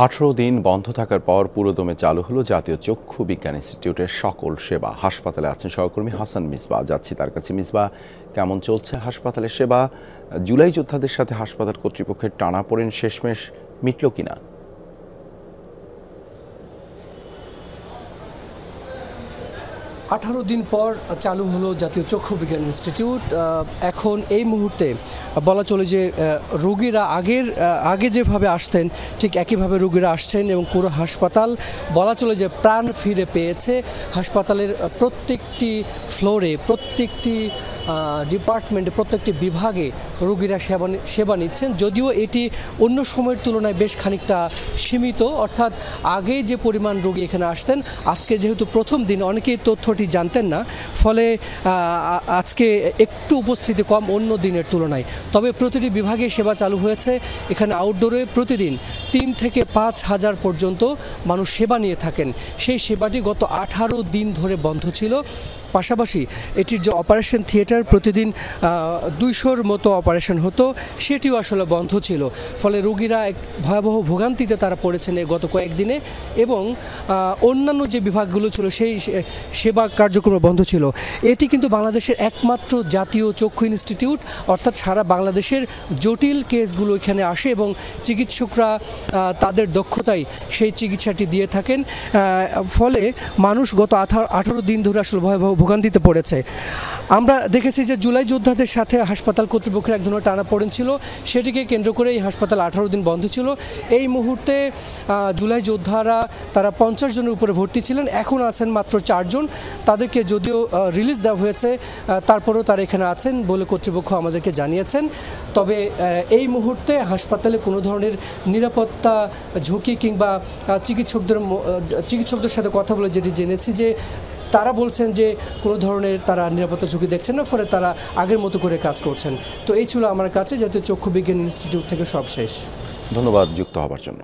18 দিন বন্ধ থাকার পর পুরোদমে চালু হলো জাতীয় চক্ষু বিজ্ঞান ইনস্টিটিউটের সকল সেবা। হাসপাতালে আছেন সহকর্মী হাসান মিসবাহ। যাচ্ছি তার কাছে। মিসবাহ, কেমন চলছে হাসপাতালের সেবা? জুলাই যোদ্ধাদের সাথে হাসপাতাল কর্তৃপক্ষের টানাপোড়েন শেষমেশ মিটল কিনা? 18 দিন পর চালু হলো জাতীয় চক্ষু বিজ্ঞান ইনস্টিটিউট। এখন এই মুহূর্তে বলা চলে যে রোগীরা আগে যেভাবে আসতেন ঠিক একইভাবে রোগীরা আসছেন এবং পুরো হাসপাতাল বলা চলে যে প্রাণ ফিরে পেয়েছে। হাসপাতালের প্রত্যেকটি ফ্লোরে, প্রত্যেকটি ডিপার্টমেন্টে, প্রত্যেকটি বিভাগে রোগীরা সেবা নিচ্ছেন। যদিও এটি অন্য সময়ের তুলনায় বেশ খানিকটা সীমিত, অর্থাৎ আগে যে পরিমাণ রোগী এখানে আসতেন, আজকে যেহেতু প্রথম দিন অনেকেই তথ্যটি জানতেন না, ফলে আজকে একটু উপস্থিতি কম অন্য দিনের তুলনায়। তবে প্রতিটি বিভাগে সেবা চালু হয়েছে। এখানে আউটডোরে প্রতিদিন 3 থেকে 5 হাজার পর্যন্ত মানুষ সেবা নিয়ে থাকেন। সেই সেবাটি গত 18 দিন ধরে বন্ধ ছিল। পাশাপাশি এটির যে অপারেশন থিয়েটার, প্রতিদিন 200-র মতো অপারেশন হতো, সেটিও আসলে বন্ধ ছিল। ফলে রোগীরা এক ভয়াবহ ভোগান্তিতে তারা পড়েছেন গত কয়েকদিনে। এবং অন্যান্য যে বিভাগগুলো ছিল সেই সেবা কার্যক্রম বন্ধ ছিল। এটি কিন্তু বাংলাদেশের একমাত্র জাতীয় চক্ষু ইনস্টিটিউট, অর্থাৎ সারা বাংলাদেশের জটিল কেসগুলো এখানে আসে এবং চিকিৎসকরা তাদের দক্ষতায় সেই চিকিৎসাটি দিয়ে থাকেন। ফলে মানুষ গত 18 দিন ধরে আসলে ভয়াবহ ভোগান্তিতে পড়েছে। আমরা দেখেছি যে জুলাই যোদ্ধাদের সাথে হাসপাতাল কর্তৃপক্ষের এক ধরনের টানাপোড়েন ছিল, সেটিকে কেন্দ্র করে এই হাসপাতাল 18 দিন বন্ধ ছিল। এই মুহূর্তে জুলাই যোদ্ধারা তারা 50 জনের উপরে ভর্তি ছিলেন, এখন আছেন মাত্র 4 জন। তাদেরকে যদিও রিলিজ দেওয়া হয়েছে, তারপরেও তারা এখানে আছেন বলে কর্তৃপক্ষ আমাদেরকে জানিয়েছেন। তবে এই মুহূর্তে হাসপাতালে কোনো ধরনের নিরাপত্তা ঝুঁকি কিংবা চিকিৎসকদের সাথে কথা বলে যেটি জেনেছি যে তারা বলছেন যে কোনো ধরনের তারা নিরাপত্তা ঝুঁকি দেখছেন না, ফলে তারা আগের মতো করে কাজ করছেন। তো এই ছিল আমার কাছে জাতীয় চক্ষু বিজ্ঞান ইনস্টিটিউট থেকে সব শেষ। ধন্যবাদ যুক্ত হবার জন্য।